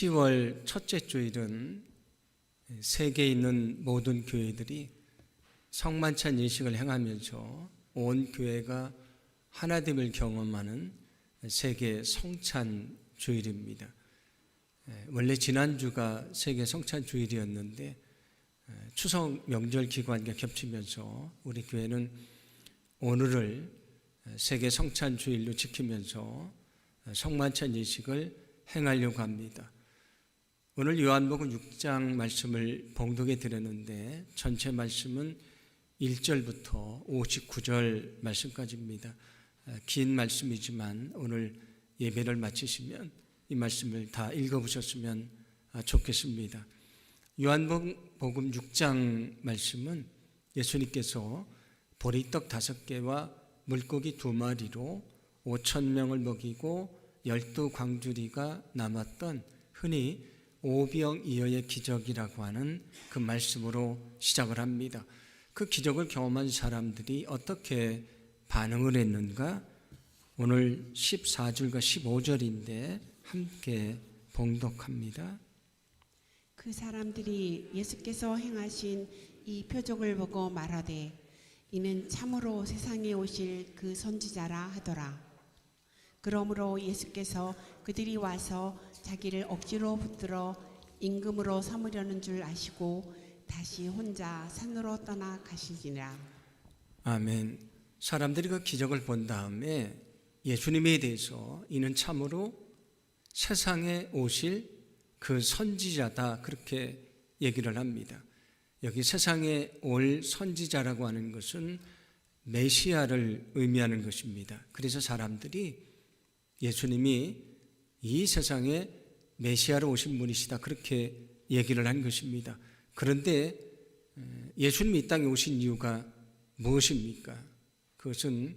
10월 첫째 주일은 세계에 있는 모든 교회들이 성만찬 예식을 행하면서 온 교회가 하나됨을 경험하는 세계 성찬 주일입니다. 원래 지난주가 세계 성찬 주일이었는데 추석 명절 기간과 겹치면서 우리 교회는 오늘을 세계 성찬 주일로 지키면서 성만찬 예식을 행하려고 합니다. 오늘 요한복음 6장 말씀을 봉독해 드렸는데 전체 말씀은 1절부터 59절 말씀까지입니다. 긴 말씀이지만 오늘 예배를 마치시면 이 말씀을 다 읽어보셨으면 좋겠습니다. 요한복음 6장 말씀은 예수님께서 보리떡 5개와 물고기 2마리로 5,000명을 먹이고 12광주리가 남았던 흔히 오병이어의 기적이라고 하는 그 말씀으로 시작을 합니다. 그 기적을 경험한 사람들이 어떻게 반응을 했는가? 오늘 14절과 15절인데 함께 봉독합니다. 그 사람들이 예수께서 행하신 이 표적을 보고 말하되 이는 참으로 세상에 오실 그 선지자라 하더라. 그러므로 예수께서 그들이 와서 자기를 억지로 붙들어 임금으로 삼으려는 줄 아시고 다시 혼자 산으로 떠나 가시니라. 아멘. 사람들이 그 기적을 본 다음에 예수님에 대해서 이는 참으로 세상에 오실 그 선지자다 그렇게 얘기를 합니다. 여기 세상에 올 선지자라고 하는 것은 메시아를 의미하는 것입니다. 그래서 사람들이 예수님이 이 세상에 메시아로 오신 분이시다 그렇게 얘기를 한 것입니다. 그런데 예수님이 이 땅에 오신 이유가 무엇입니까? 그것은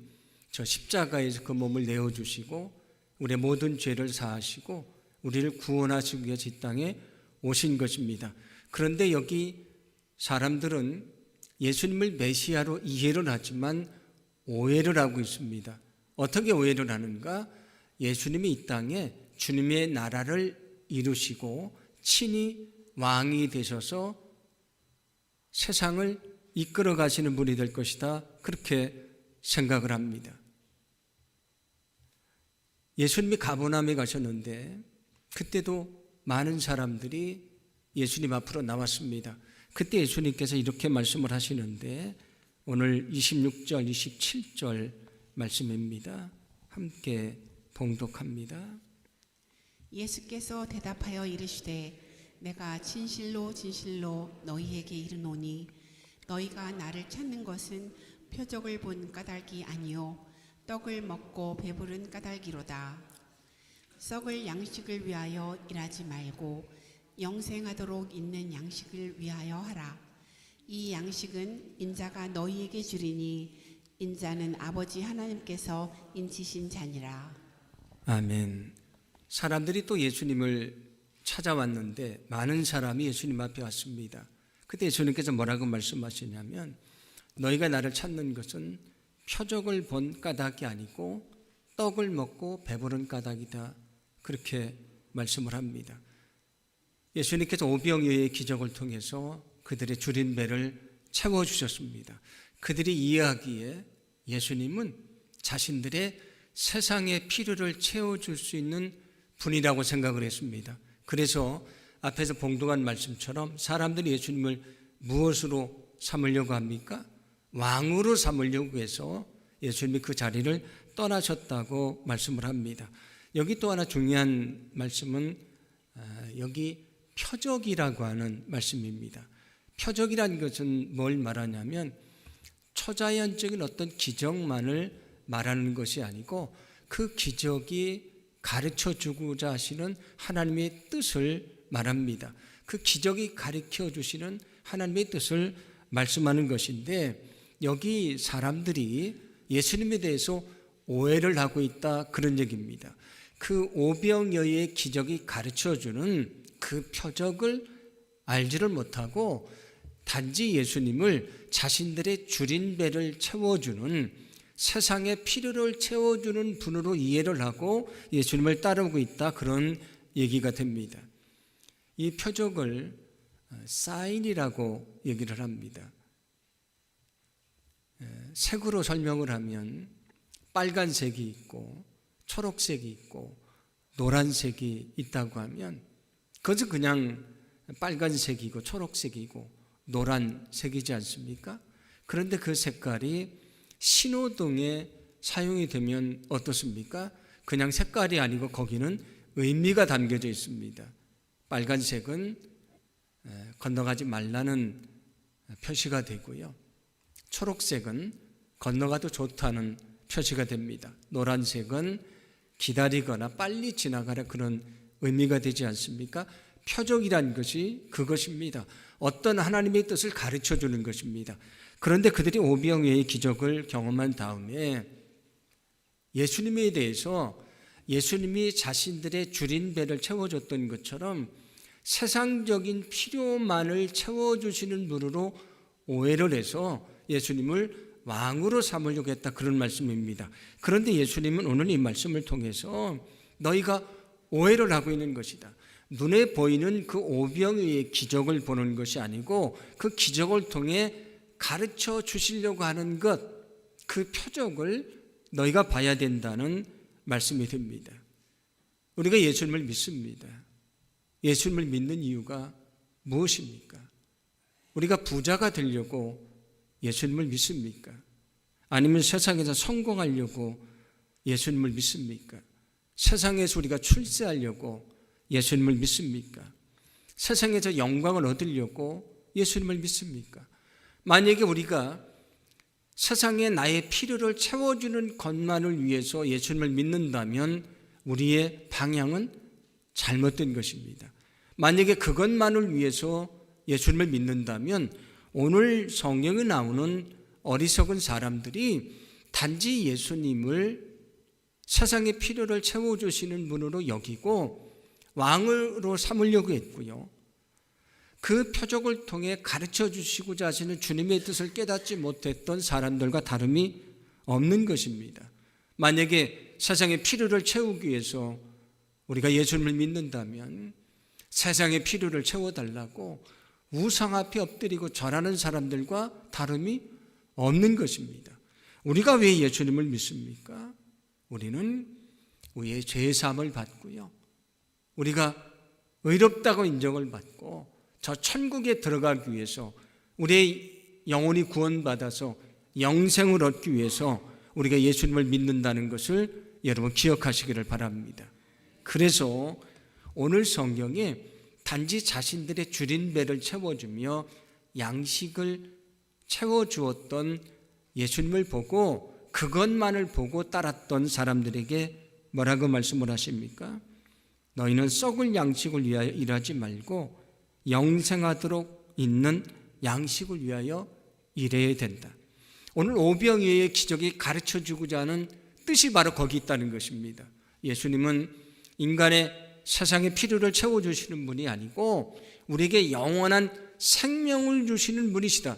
저 십자가에서 그 몸을 내어주시고 우리의 모든 죄를 사하시고 우리를 구원하시기 위해서 이 땅에 오신 것입니다. 그런데 여기 사람들은 예수님을 메시아로 이해를 하지만 오해를 하고 있습니다. 어떻게 오해를 하는가? 예수님이 이 땅에 주님의 나라를 이루시고 친히 왕이 되셔서 세상을 이끌어 가시는 분이 될 것이다 그렇게 생각을 합니다. 예수님이 가버나움에 가셨는데 그때도 많은 사람들이 예수님 앞으로 나왔습니다. 그때 예수님께서 이렇게 말씀을 하시는데 오늘 26절, 27절 말씀입니다. 함께 봉독합니다. 예수께서 대답하여 이르시되 내가 진실로 진실로 너희에게 이르노니 너희가 나를 찾는 것은 표적을 본 까닭이 아니요 떡을 먹고 배부른 까닭이로다. 썩을 양식을 위하여 일하지 말고 영생하도록 있는 양식을 위하여 하라. 이 양식은 인자가 너희에게 주리니 인자는 아버지 하나님께서 인치신 자니라. 아멘. 사람들이 또 예수님을 찾아왔는데 많은 사람이 예수님 앞에 왔습니다. 그때 예수님께서 뭐라고 말씀하시냐면 너희가 나를 찾는 것은 표적을 본 까닭이 아니고 떡을 먹고 배부른 까닭이다 그렇게 말씀을 합니다. 예수님께서 오병이어의 기적을 통해서 그들의 줄인 배를 채워주셨습니다. 그들이 이해하기에 예수님은 자신들의 세상의 필요를 채워줄 수 있는 분이라고 생각을 했습니다. 그래서 앞에서 봉독한 말씀처럼 사람들이 예수님을 무엇으로 삼으려고 합니까? 왕으로 삼으려고 해서 예수님이 그 자리를 떠나셨다고 말씀을 합니다. 여기 또 하나 중요한 말씀은 여기 표적이라고 하는 말씀입니다. 표적이라는 것은 뭘 말하냐면 초자연적인 어떤 기적만을 말하는 것이 아니고 그 기적이 가르쳐 주고자 하시는 하나님의 뜻을 말합니다. 그 기적이 가르쳐 주시는 하나님의 뜻을 말씀하는 것인데 여기 사람들이 예수님에 대해서 오해를 하고 있다 그런 얘기입니다. 그 오병이어의 기적이 가르쳐 주는 그 표적을 알지를 못하고 단지 예수님을 자신들의 줄인 배를 채워주는 세상의 필요를 채워주는 분으로 이해를 하고 예수님을 따르고 있다 그런 얘기가 됩니다. 이 표적을 사인이라고 얘기를 합니다. 색으로 설명을 하면 빨간색이 있고 초록색이 있고 노란색이 있다고 하면 그것은 그냥 빨간색이고 초록색이고 노란색이지 않습니까? 그런데 그 색깔이 신호등에 사용이 되면 어떻습니까? 그냥 색깔이 아니고 거기는 의미가 담겨져 있습니다. 빨간색은 건너가지 말라는 표시가 되고요. 초록색은 건너가도 좋다는 표시가 됩니다. 노란색은 기다리거나 빨리 지나가라 그런 의미가 되지 않습니까? 표적이란 것이 그것입니다. 어떤 하나님의 뜻을 가르쳐 주는 것입니다. 그런데 그들이 오병이어의 기적을 경험한 다음에 예수님에 대해서 예수님이 자신들의 줄인 배를 채워줬던 것처럼 세상적인 필요만을 채워주시는 분으로 오해를 해서 예수님을 왕으로 삼으려고 했다, 그런 말씀입니다. 그런데 예수님은 오늘 이 말씀을 통해서 너희가 오해를 하고 있는 것이다. 눈에 보이는 그 오병이어의 기적을 보는 것이 아니고 그 기적을 통해 가르쳐 주시려고 하는 것, 그 표적을 너희가 봐야 된다는 말씀이 됩니다. 우리가 예수님을 믿습니다. 예수님을 믿는 이유가 무엇입니까? 우리가 부자가 되려고 예수님을 믿습니까? 아니면 세상에서 성공하려고 예수님을 믿습니까? 세상에서 우리가 출세하려고 예수님을 믿습니까? 세상에서 영광을 얻으려고 예수님을 믿습니까? 만약에 우리가 세상에 나의 필요를 채워주는 것만을 위해서 예수님을 믿는다면 우리의 방향은 잘못된 것입니다. 만약에 그것만을 위해서 예수님을 믿는다면 오늘 성경에 나오는 어리석은 사람들이 단지 예수님을 세상의 필요를 채워주시는 분으로 여기고 왕으로 삼으려고 했고요. 그 표적을 통해 가르쳐 주시고자 하시는 주님의 뜻을 깨닫지 못했던 사람들과 다름이 없는 것입니다. 만약에 세상의 필요를 채우기 위해서 우리가 예수님을 믿는다면 세상의 필요를 채워달라고 우상 앞에 엎드리고 절하는 사람들과 다름이 없는 것입니다. 우리가 왜 예수님을 믿습니까? 우리는 우리의 죄사함을 받고요, 우리가 의롭다고 인정을 받고 저 천국에 들어가기 위해서 우리의 영혼이 구원받아서 영생을 얻기 위해서 우리가 예수님을 믿는다는 것을 여러분 기억하시기를 바랍니다. 그래서 오늘 성경에 단지 자신들의 줄인 배를 채워주며 양식을 채워주었던 예수님을 보고 그것만을 보고 따랐던 사람들에게 뭐라고 말씀을 하십니까? 너희는 썩을 양식을 위하여 일하지 말고 영생하도록 있는 양식을 위하여 일해야 된다. 오늘 오병이어의 기적이 가르쳐주고자 하는 뜻이 바로 거기 있다는 것입니다. 예수님은 인간의 세상의 필요를 채워주시는 분이 아니고 우리에게 영원한 생명을 주시는 분이시다.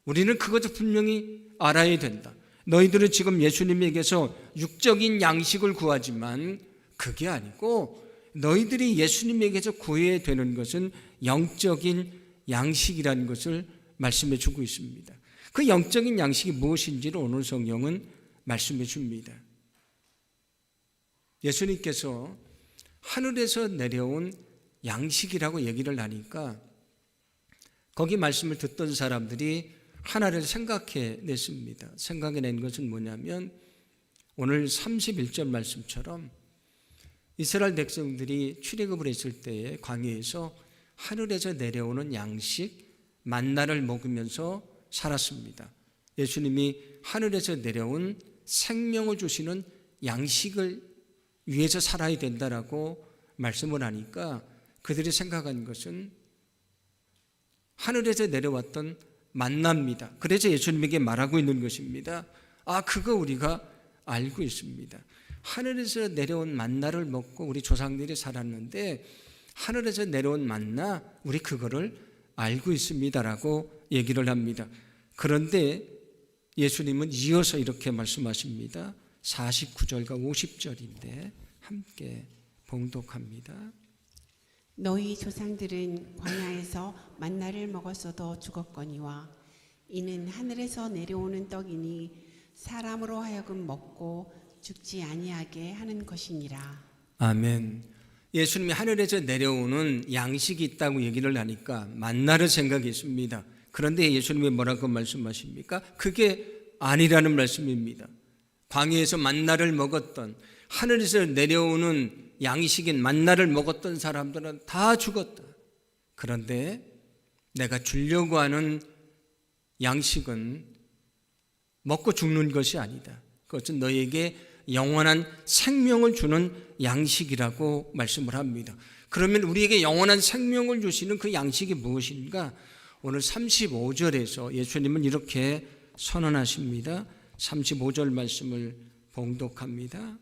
우리는 그것을 분명히 알아야 된다. 너희들은 지금 예수님에게서 육적인 양식을 구하지만 그게 아니고 너희들이 예수님에게서 구해야 되는 것은 영적인 양식이라는 것을 말씀해 주고 있습니다. 그 영적인 양식이 무엇인지를 오늘 성경은 말씀해 줍니다. 예수님께서 하늘에서 내려온 양식이라고 얘기를 하니까 거기 말씀을 듣던 사람들이 하나를 생각해냈습니다. 생각해낸 것은 뭐냐면 오늘 31절 말씀처럼 이스라엘 백성들이 출애굽을 했을 때에 광야에서 하늘에서 내려오는 양식 만나를 먹으면서 살았습니다. 예수님이 하늘에서 내려온 생명을 주시는 양식을 위해서 살아야 된다라고 말씀을 하니까 그들이 생각한 것은 하늘에서 내려왔던 만나입니다. 그래서 예수님에게 말하고 있는 것입니다. 그거 우리가 알고 있습니다. 하늘에서 내려온 만나를 먹고 우리 조상들이 살았는데 하늘에서 내려온 만나 우리 그거를 알고 있습니다라고 얘기를 합니다. 그런데 예수님은 이어서 이렇게 말씀하십니다. 49절과 50절인데 함께 봉독합니다. 너희 조상들은 광야에서 만나를 먹었어도 죽었거니와 이는 하늘에서 내려오는 떡이니 사람으로 하여금 먹고 죽지 아니하게 하는 것이니라. 아멘. 예수님이 하늘에서 내려오는 양식이 있다고 얘기를 하니까 만나를 생각했습니다. 그런데 예수님이 뭐라고 말씀하십니까? 그게 아니라는 말씀입니다. 광야에서 만나를 먹었던, 하늘에서 내려오는 양식인 만나를 먹었던 사람들은 다 죽었다. 그런데 내가 주려고 하는 양식은 먹고 죽는 것이 아니다. 그것은 너에게 영원한 생명을 주는 양식이라고 말씀을 합니다. 그러면 우리에게 영원한 생명을 주시는 그 양식이 무엇인가? 오늘 35절에서 예수님은 이렇게 선언하십니다. 35절 말씀을 봉독합니다.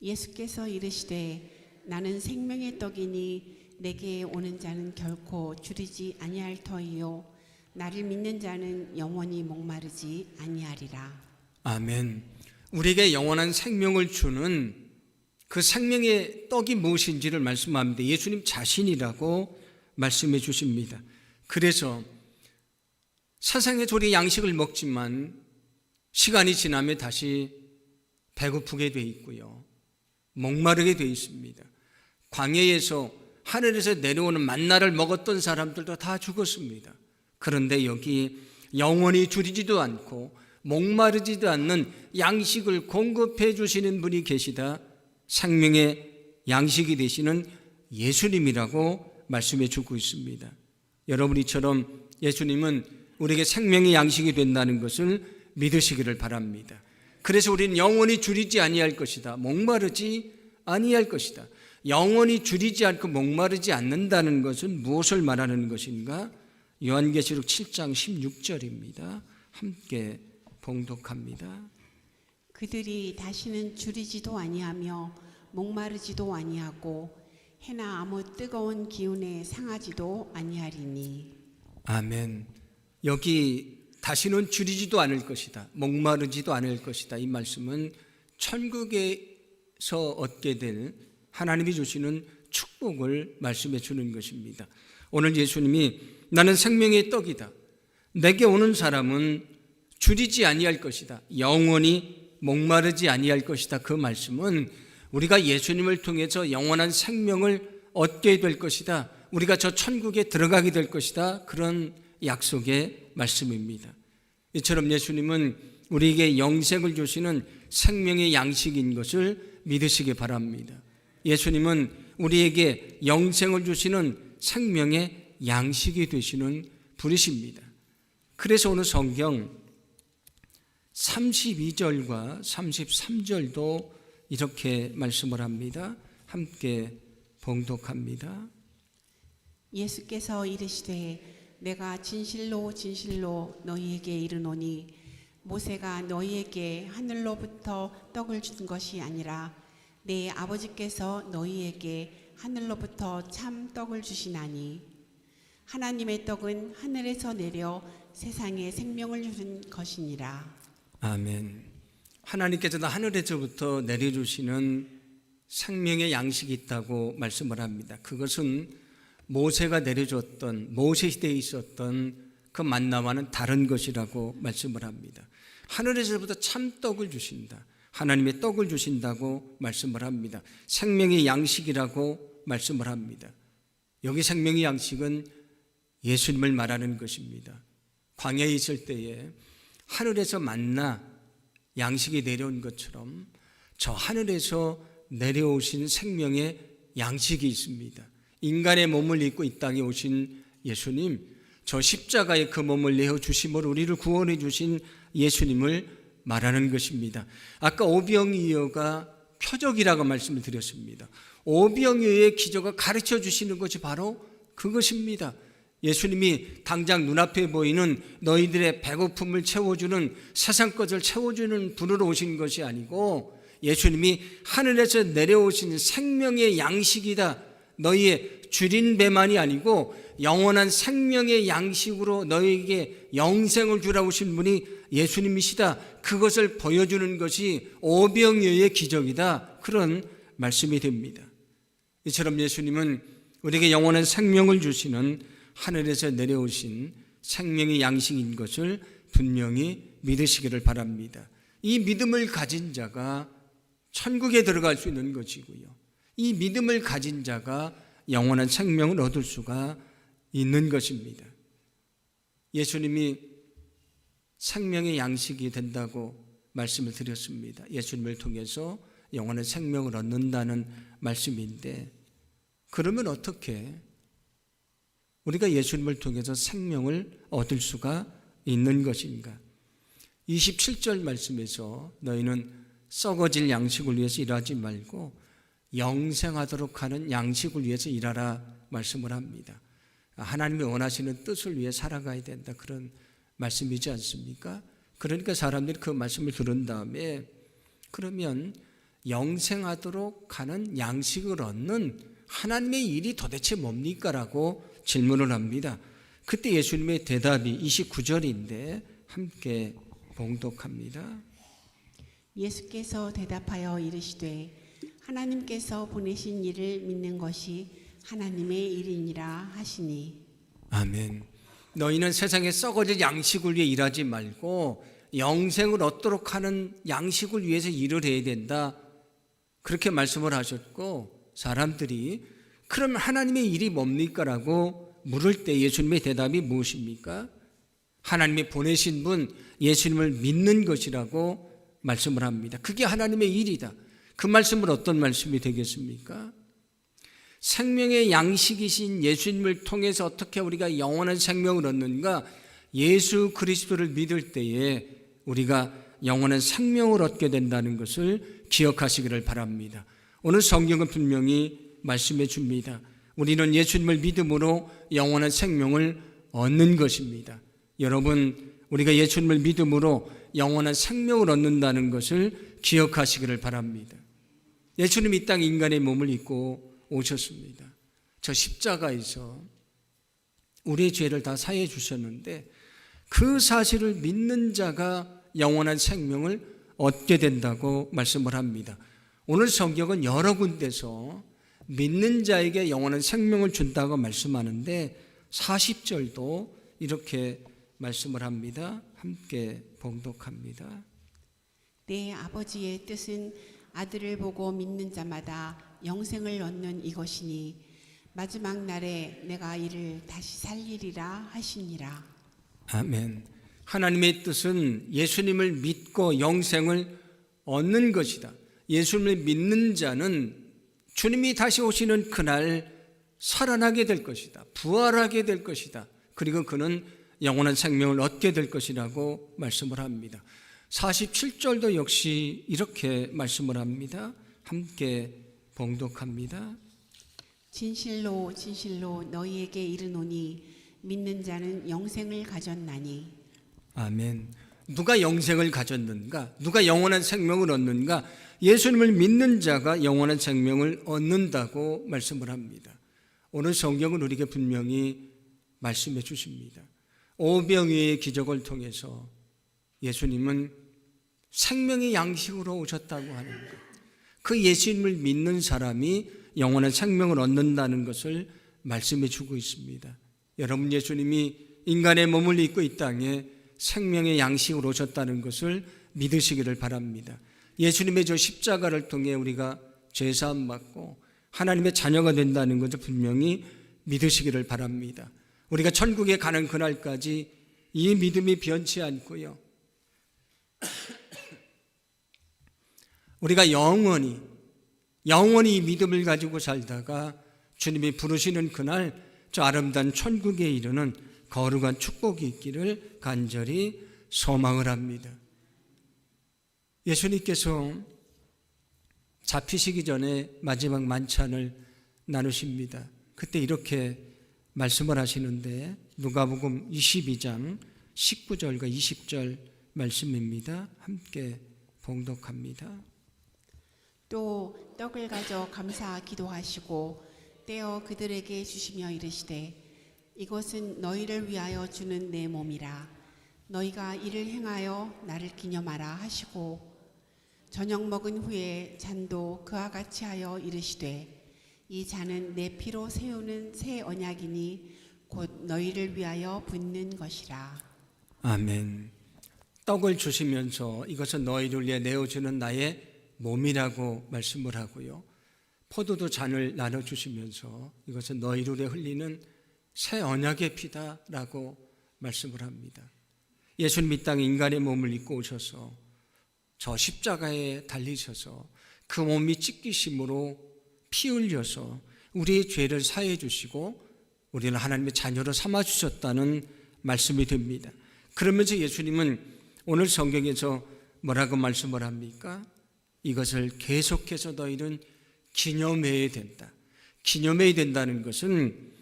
예수께서 이르시되 나는 생명의 떡이니 내게 오는 자는 결코 줄이지 아니할 터이요 나를 믿는 자는 영원히 목마르지 아니하리라. 아멘. 우리에게 영원한 생명을 주는 그 생명의 떡이 무엇인지를 말씀합니다. 예수님 자신이라고 말씀해 주십니다. 그래서 세상에서 우리 양식을 먹지만 시간이 지나면 다시 배고프게 돼 있고요. 목마르게 돼 있습니다. 광야에서 하늘에서 내려오는 만나를 먹었던 사람들도 다 죽었습니다. 그런데 여기 영원히 줄이지도 않고 목마르지도 않는 양식을 공급해 주시는 분이 계시다. 생명의 양식이 되시는 예수님이라고 말씀해 주고 있습니다. 여러분 이처럼 예수님은 우리에게 생명의 양식이 된다는 것을 믿으시기를 바랍니다. 그래서 우리는 영원히 줄이지 아니할 것이다. 목마르지 아니할 것이다. 영원히 줄이지 않고 목마르지 않는다는 것은 무엇을 말하는 것인가? 요한계시록 7장 16절입니다. 함께 봉독합니다. 그들이 다시는 줄이지도 아니하며 목마르지도 아니하고 해나 아무 뜨거운 기운에 상하지도 아니하리니. 아멘. 여기 다시는 줄이지도 않을 것이다. 목마르지도 않을 것이다. 이 말씀은 천국에서 얻게 될 하나님이 주시는 축복을 말씀해 주는 것입니다. 오늘 예수님이 나는 생명의 떡이다. 내게 오는 사람은 줄이지 아니할 것이다. 영원히 목마르지 아니할 것이다. 그 말씀은 우리가 예수님을 통해서 영원한 생명을 얻게 될 것이다. 우리가 저 천국에 들어가게 될 것이다. 그런 약속의 말씀입니다. 이처럼 예수님은 우리에게 영생을 주시는 생명의 양식인 것을 믿으시기 바랍니다. 예수님은 우리에게 영생을 주시는 생명의 양식이 되시는 분이십니다. 그래서 오늘 성경 32절과 33절도 이렇게 말씀을 합니다. 함께 봉독합니다. 예수께서 이르시되 내가 진실로 진실로 너희에게 이르노니 모세가 너희에게 하늘로부터 떡을 준 것이 아니라 내 아버지께서 너희에게 하늘로부터 참 떡을 주시나니 하나님의 떡은 하늘에서 내려 세상에 생명을 주는 것이니라. 아멘. 하나님께서 하늘에서부터 내려주시는 생명의 양식이 있다고 말씀을 합니다. 그것은 모세가 내려줬던, 모세 시대에 있었던 그 만나와는 다른 것이라고 말씀을 합니다. 하늘에서부터 참떡을 주신다. 하나님의 떡을 주신다고 말씀을 합니다. 생명의 양식이라고 말씀을 합니다. 여기 생명의 양식은 예수님을 말하는 것입니다. 광야에 있을 때에 하늘에서 만나 양식이 내려온 것처럼 저 하늘에서 내려오신 생명의 양식이 있습니다. 인간의 몸을 입고 이 땅에 오신 예수님, 저 십자가에 그 몸을 내어주심으로 우리를 구원해 주신 예수님을 말하는 것입니다. 아까 오병이어가 표적이라고 말씀을 드렸습니다. 오병이어의 기적을 가르쳐 주시는 것이 바로 그것입니다. 예수님이 당장 눈앞에 보이는 너희들의 배고픔을 채워주는 세상 것을 채워주는 분으로 오신 것이 아니고 예수님이 하늘에서 내려오신 생명의 양식이다. 너희의 줄인 배만이 아니고 영원한 생명의 양식으로 너희에게 영생을 주라고 오신 분이 예수님이시다. 그것을 보여주는 것이 오병이어의 기적이다. 그런 말씀이 됩니다. 이처럼 예수님은 우리에게 영원한 생명을 주시는 하늘에서 내려오신 생명의 양식인 것을 분명히 믿으시기를 바랍니다. 이 믿음을 가진 자가 천국에 들어갈 수 있는 것이고요. 이 믿음을 가진 자가 영원한 생명을 얻을 수가 있는 것입니다. 예수님이 생명의 양식이 된다고 말씀을 드렸습니다. 예수님을 통해서 영원한 생명을 얻는다는 말씀인데, 그러면 어떻게 우리가 예수님을 통해서 생명을 얻을 수가 있는 것인가? 27절 말씀에서 너희는 썩어질 양식을 위해서 일하지 말고 영생하도록 하는 양식을 위해서 일하라 말씀을 합니다. 하나님이 원하시는 뜻을 위해 살아가야 된다, 그런 말씀이지 않습니까? 그러니까 사람들이 그 말씀을 들은 다음에 그러면 영생하도록 하는 양식을 얻는 하나님의 일이 도대체 뭡니까? 라고 질문을 합니다. 그때 예수님의 대답이 29절인데 함께 봉독합니다. 예수께서 대답하여 이르시되 하나님께서 보내신 이를 믿는 것이 하나님의 일이니라 하시니. 아멘. 너희는 세상에 썩어질 양식을 위해 일하지 말고 영생을 얻도록 하는 양식을 위해서 일을 해야 된다, 그렇게 말씀을 하셨고, 사람들이 그럼 하나님의 일이 뭡니까? 라고 물을 때 예수님의 대답이 무엇입니까? 하나님이 보내신 분 예수님을 믿는 것이라고 말씀을 합니다. 그게 하나님의 일이다. 그 말씀은 어떤 말씀이 되겠습니까? 생명의 양식이신 예수님을 통해서 어떻게 우리가 영원한 생명을 얻는가? 예수 그리스도를 믿을 때에 우리가 영원한 생명을 얻게 된다는 것을 기억하시기를 바랍니다. 오늘 성경은 분명히 말씀해 줍니다. 우리는 예수님을 믿음으로 영원한 생명을 얻는 것입니다. 여러분, 우리가 예수님을 믿음으로 영원한 생명을 얻는다는 것을 기억하시기를 바랍니다. 예수님이 이 땅에 인간의 몸을 입고 오셨습니다. 저 십자가에서 우리의 죄를 다 사해 주셨는데 그 사실을 믿는 자가 영원한 생명을 얻게 된다고 말씀을 합니다. 오늘 성경은 여러 군데서 믿는 자에게 영원한 생명을 준다고 말씀하는데 40절도 이렇게 말씀을 합니다. 함께 봉독합니다. 내 아버지의 뜻은 아들을 보고 믿는 자마다 영생을 얻는 이것이니 마지막 날에 내가 이를 다시 살리리라 하시니라. 아멘. 하나님의 뜻은 예수님을 믿고 영생을 얻는 것이다. 예수님을 믿는 자는 주님이 다시 오시는 그날 살아나게 될 것이다. 부활하게 될 것이다. 그리고 그는 영원한 생명을 얻게 될 것이라고 말씀을 합니다. 47절도 역시 이렇게 말씀을 합니다. 함께 봉독합니다. 진실로 진실로 너희에게 이르노니 믿는 자는 영생을 가졌나니. 아멘. 누가 영생을 가졌는가? 누가 영원한 생명을 얻는가? 예수님을 믿는 자가 영원한 생명을 얻는다고 말씀을 합니다. 오늘 성경은 우리에게 분명히 말씀해 주십니다. 오병이의 기적을 통해서 예수님은 생명의 양식으로 오셨다고 하는 것, 그 예수님을 믿는 사람이 영원한 생명을 얻는다는 것을 말씀해 주고 있습니다. 여러분, 예수님이 인간의 몸을 입고 이 땅에 생명의 양식으로 오셨다는 것을 믿으시기를 바랍니다. 예수님의 저 십자가를 통해 우리가 죄사함 받고 하나님의 자녀가 된다는 것을 분명히 믿으시기를 바랍니다. 우리가 천국에 가는 그날까지 이 믿음이 변치 않고요, 우리가 영원히 이 믿음을 가지고 살다가 주님이 부르시는 그날 저 아름다운 천국에 이르는 거룩한 축복이 있기를 간절히 소망을 합니다. 예수님께서 잡히시기 전에 마지막 만찬을 나누십니다. 그때 이렇게 말씀을 하시는데 누가복음 22장 19절과 20절 말씀입니다. 함께 봉독합니다. 또 떡을 가져 감사 기도하시고 떼어 그들에게 주시며 이르시되 이것은 너희를 위하여 주는 내 몸이라. 너희가 이를 행하여 나를 기념하라 하시고 저녁 먹은 후에 잔도 그와 같이 하여 이르시되 이 잔은 내 피로 세우는 새 언약이니 곧 너희를 위하여 붓는 것이라. 아멘. 떡을 주시면서 이것은 너희를 위해 내어주는 나의 몸이라고 말씀을 하고요. 포도도 잔을 나눠주시면서 이것은 너희를 위해 흘리는 새 언약의 피다라고 말씀을 합니다. 예수님 이 땅에 인간의 몸을 입고 오셔서 저 십자가에 달리셔서 그 몸이 찢기심으로 피 흘려서 우리의 죄를 사해 주시고 우리를 하나님의 자녀로 삼아 주셨다는 말씀이 됩니다. 그러면서 예수님은 오늘 성경에서 뭐라고 말씀을 합니까? 이것을 계속해서 너희는 기념해야 된다. 기념해야 된다는 것은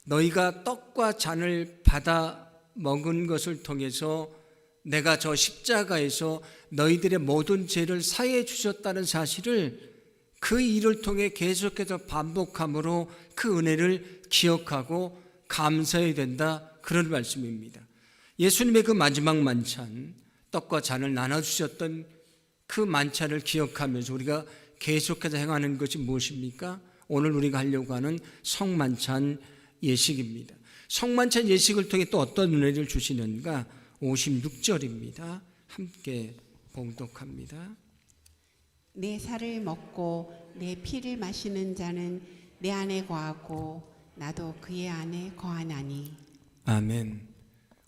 너희가 떡과 잔을 받아 먹은 것을 통해서 내가 저 십자가에서 너희들의 모든 죄를 사해 주셨다는 사실을 그 일을 통해 계속해서 반복함으로 그 은혜를 기억하고 감사해야 된다. 그런 말씀입니다. 예수님의 그 마지막 만찬, 떡과 잔을 나눠주셨던 그 만찬을 기억하면서 우리가 계속해서 행하는 것이 무엇입니까? 오늘 우리가 하려고 하는 성만찬 예식입니다. 성만찬 예식을 통해 또 어떤 은혜를 주시는가? 56절입니다. 함께 봉독합니다. 내 살을 먹고 내 피를 마시는 자는 내 안에 거하고 나도 그의 안에 거하나니. 아멘.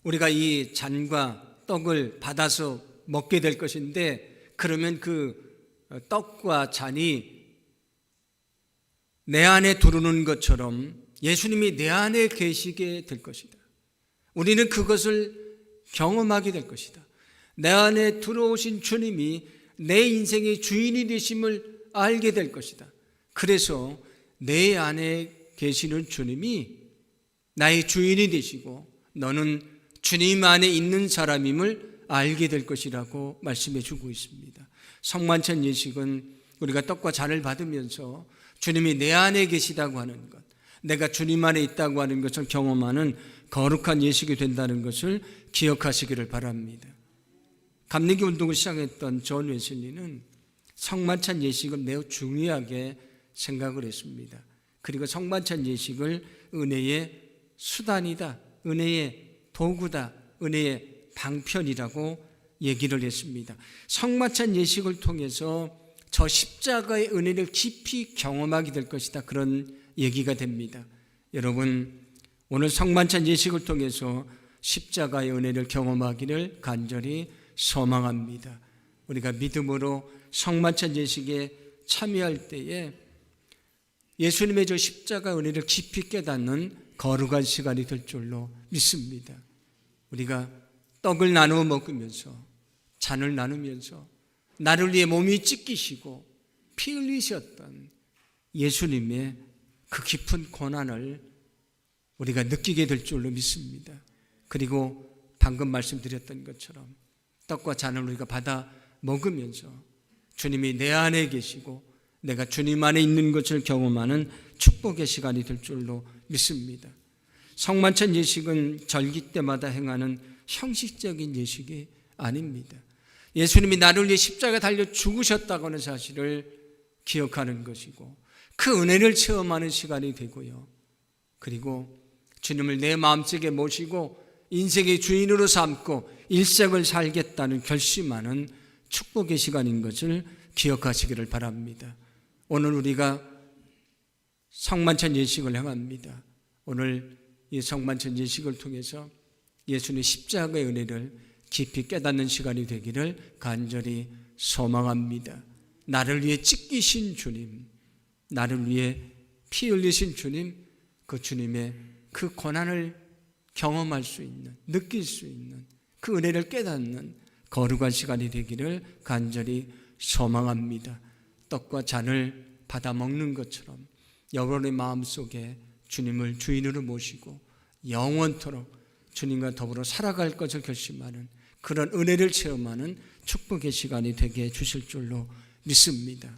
우리가 이 잔과 떡을 받아서 먹게 될 것인데 그러면 그 떡과 잔이 내 안에 들어오는 것처럼 예수님이 내 안에 계시게 될 것이다. 우리는 그것을 경험하게 될 것이다. 내 안에 들어오신 주님이 내 인생의 주인이 되심을 알게 될 것이다. 그래서 내 안에 계시는 주님이 나의 주인이 되시고 너는 주님 안에 있는 사람임을 알게 될 것이라고 말씀해 주고 있습니다. 성만찬 예식은 우리가 떡과 잔을 받으면서 주님이 내 안에 계시다고 하는 것, 내가 주님 안에 있다고 하는 것을 경험하는 거룩한 예식이 된다는 것을 기억하시기를 바랍니다. 감리교 운동을 시작했던 존 웨슬리는 성만찬 예식을 매우 중요하게 생각을 했습니다. 그리고 성만찬 예식을 은혜의 수단이다, 은혜의 도구다, 은혜의 방편이라고 얘기를 했습니다. 성만찬 예식을 통해서 저 십자가의 은혜를 깊이 경험하게 될 것이다, 그런 얘기가 됩니다. 여러분, 오늘 성만찬 예식을 통해서 십자가의 은혜를 경험하기를 간절히 소망합니다. 우리가 믿음으로 성만찬 예식에 참여할 때에 예수님의 저 십자가 은혜를 깊이 깨닫는 거룩한 시간이 될 줄로 믿습니다. 우리가 떡을 나누어 먹으면서 잔을 나누면서 나를 위해 몸이 찢기시고 피 흘리셨던 예수님의 그 깊은 고난을 우리가 느끼게 될 줄로 믿습니다. 그리고 방금 말씀드렸던 것처럼 떡과 잔을 우리가 받아 먹으면서 주님이 내 안에 계시고 내가 주님 안에 있는 것을 경험하는 축복의 시간이 될 줄로 믿습니다. 성만찬 예식은 절기 때마다 행하는 형식적인 예식이 아닙니다. 예수님이 나를 위해 십자가에 달려 죽으셨다고 하는 사실을 기억하는 것이고 그 은혜를 체험하는 시간이 되고요. 그리고 주님을 내 마음속에 모시고 인생의 주인으로 삼고 일생을 살겠다는 결심하는 축복의 시간인 것을 기억하시기를 바랍니다. 오늘 우리가 성만찬 예식을 행합니다. 오늘 이 성만찬 예식을 통해서 예수님의 십자가의 은혜를 깊이 깨닫는 시간이 되기를 간절히 소망합니다. 나를 위해 찢기신 주님, 나를 위해 피 흘리신 주님, 그 주님의 그 고난을 경험할 수 있는, 느낄 수 있는 그 은혜를 깨닫는 거룩한 시간이 되기를 간절히 소망합니다. 떡과 잔을 받아 먹는 것처럼 여러분의 마음속에 주님을 주인으로 모시고 영원토록 주님과 더불어 살아갈 것을 결심하는 그런 은혜를 체험하는 축복의 시간이 되게 해주실 줄로 믿습니다.